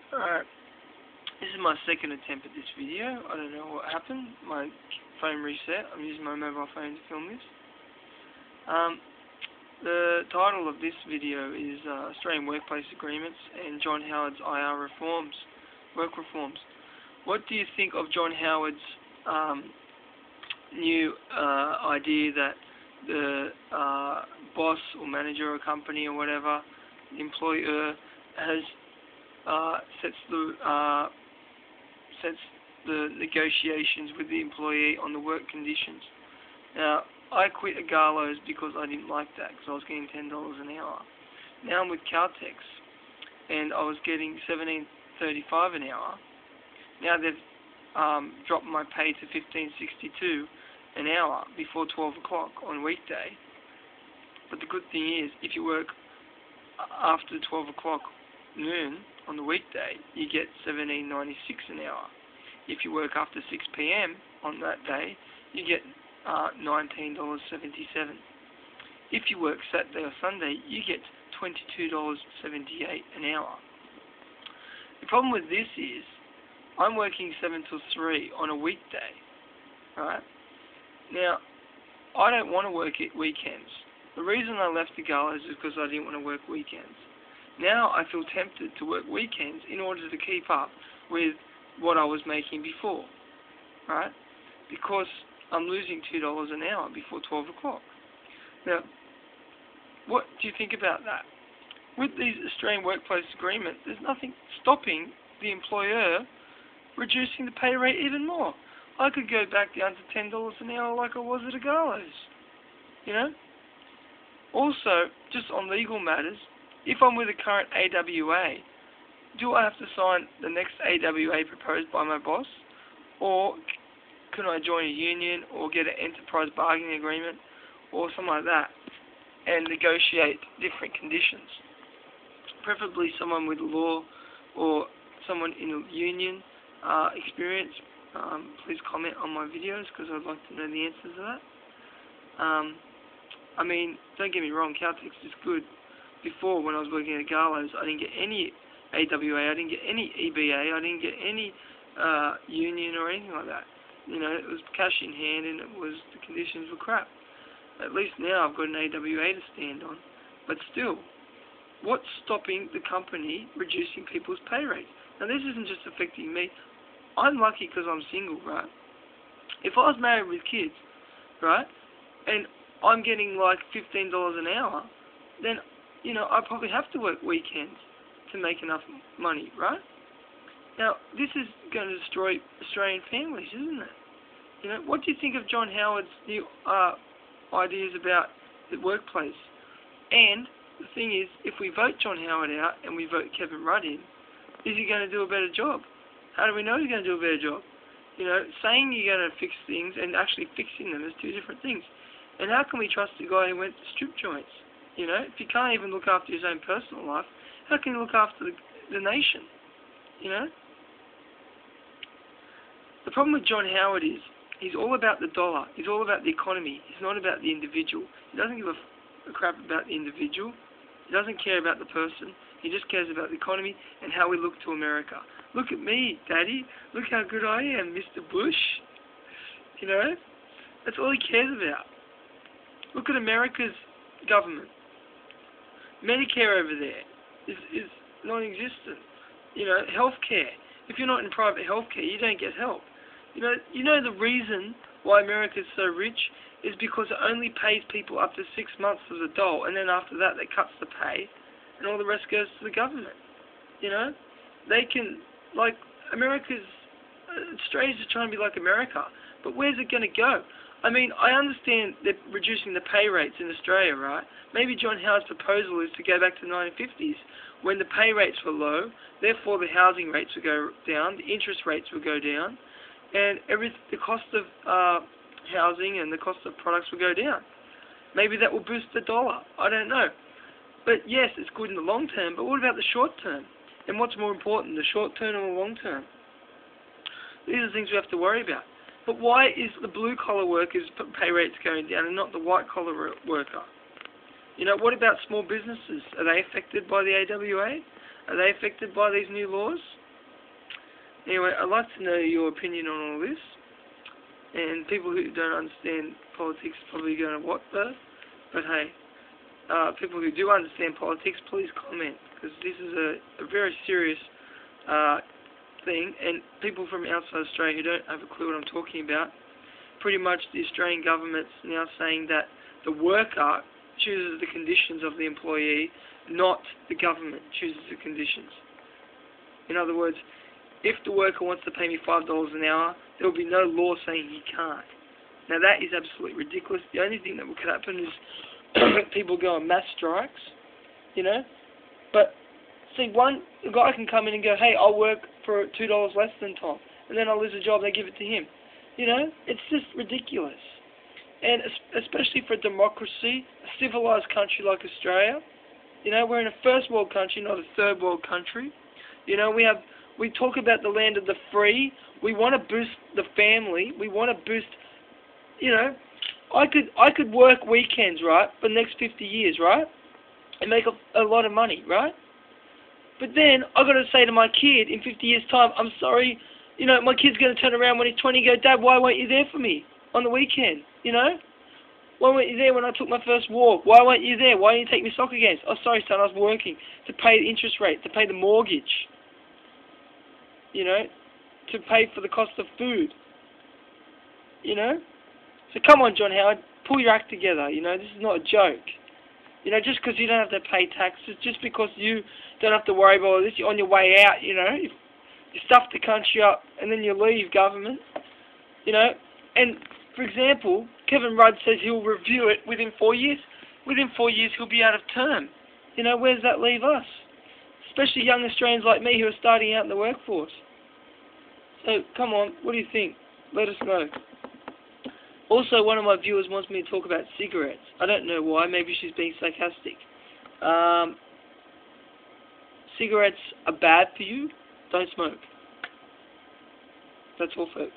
Alright, this is my second attempt at this video. I don't know what happened. My phone reset. I'm using my mobile phone to film this. The title of this video is Australian Workplace Agreements and John Howard's work reforms. What do you think of John Howard's new idea that the boss or manager or company or whatever, the employer, has sets the negotiations with the employee on the work conditions? Now, I quit Agalos because I didn't like that, because I was getting $10 an hour. Now I'm with Caltex, and I was getting $17.35 an hour. Now they've dropped my pay to $15.62 an hour before 12 o'clock on weekday. But the good thing is, if you work after 12 o'clock noon on the weekday, you get $17.96 an hour. If you work after 6 p.m. on that day, you get $19.77. If you work Saturday or Sunday, you get $22.78 an hour. The problem with this is, I'm working 7 till 3 on a weekday, right? Now, I don't want to work at weekends. The reason I left the Gallows is because I didn't want to work weekends. Now I feel tempted to work weekends in order to keep up with what I was making before, right? Because I'm losing $2 an hour before 12 o'clock. Now, what do you think about that? With these Australian workplace agreements, there's nothing stopping the employer reducing the pay rate even more. I could go back down to $10 an hour like I was at a Gallows, you know? Also, just on legal matters, if I'm with a current AWA, do I have to sign the next AWA proposed by my boss? Or can I join a union or get an enterprise bargaining agreement or something like that and negotiate different conditions? Preferably someone with law or someone in a union experience. Please comment on my videos because I'd like to know the answers to that. I mean, don't get me wrong, Caltex is good. Before, when I was working at Gallows, I didn't get any AWA, I didn't get any EBA, I didn't get any union or anything like that. You know, it was cash in hand and the conditions were crap. At least now I've got an AWA to stand on. But still, what's stopping the company reducing people's pay rates? Now this isn't just affecting me. I'm lucky because I'm single, right? If I was married with kids, right, and I'm getting like $15 an hour, then, you know, I probably have to work weekends to make enough money, right? Now, this is going to destroy Australian families, isn't it? You know, what do you think of John Howard's new ideas about the workplace? And the thing is, if we vote John Howard out and we vote Kevin Rudd in, is he going to do a better job? How do we know he's going to do a better job? You know, saying you're going to fix things and actually fixing them is two different things. And how can we trust a guy who went to strip joints? You know, if he can't even look after his own personal life, how can he look after the nation? You know? The problem with John Howard is, he's all about the dollar. He's all about the economy. He's not about the individual. He doesn't give a crap about the individual. He doesn't care about the person. He just cares about the economy and how we look to America. Look at me, Daddy. Look how good I am, Mr. Bush. You know? That's all he cares about. Look at America's government. Medicare over there is non-existent. You know, healthcare. If you're not in private healthcare, you don't get help. You know the reason why America is so rich is because it only pays people up to 6 months as a dole, and then after that they cuts the pay, and all the rest goes to the government. You know, they can, like, Australia's just trying to be like America, but where's it going to go? I mean, I understand they're reducing the pay rates in Australia, right? Maybe John Howard's proposal is to go back to the 1950s, when the pay rates were low, therefore the housing rates would go down, the interest rates would go down, and the cost of housing and the cost of products will go down. Maybe that will boost the dollar. I don't know. But yes, it's good in the long term, but what about the short term? And what's more important, the short term or the long term? These are the things we have to worry about. But why is the blue-collar workers' pay rates going down and not the white-collar worker? You know, what about small businesses? Are they affected by the AWA? Are they affected by these new laws? Anyway, I'd like to know your opinion on all this. And people who don't understand politics are probably going to what though? But hey, people who do understand politics, please comment, because this is a very serious thing, and people from outside Australia who don't have a clue what I'm talking about, pretty much the Australian government's now saying that the worker chooses the conditions of the employee, not the government chooses the conditions. In other words, if the worker wants to pay me $5 an hour, there will be no law saying he can't. Now that is absolutely ridiculous. The only thing that could happen is people go on mass strikes, you know. But see, a guy can come in and go, hey, I'll work for $2 less than Tom, and then I'll lose a job, they give it to him. You know, it's just ridiculous. And especially for democracy, a civilized country like Australia, you know, we're in a first world country, not a third world country. You know, we talk about the land of the free. We want to boost the family. We want to boost, you know, I could work weekends, right, for the next 50 years, right, and make a lot of money, right? But then I've got to say to my kid in 50 years' time, I'm sorry, you know, my kid's going to turn around when he's 20 and go, Dad, why weren't you there for me on the weekend, you know? Why weren't you there when I took my first walk? Why weren't you there? Why didn't you take me soccer games? Oh, sorry, son, I was working to pay the interest rate, to pay the mortgage, you know, to pay for the cost of food, you know? So come on, John Howard, pull your act together, you know, this is not a joke. You know, just because you don't have to pay taxes, just because you don't have to worry about all this, you're on your way out, you know, you stuff the country up and then you leave government, you know. And, for example, Kevin Rudd says he'll review it within 4 years. Within 4 years he'll be out of term. You know, where does that leave us? Especially young Australians like me who are starting out in the workforce. So, come on, what do you think? Let us know. Also, one of my viewers wants me to talk about cigarettes. I don't know why. Maybe she's being sarcastic. Cigarettes are bad for you. Don't smoke. That's all, folks.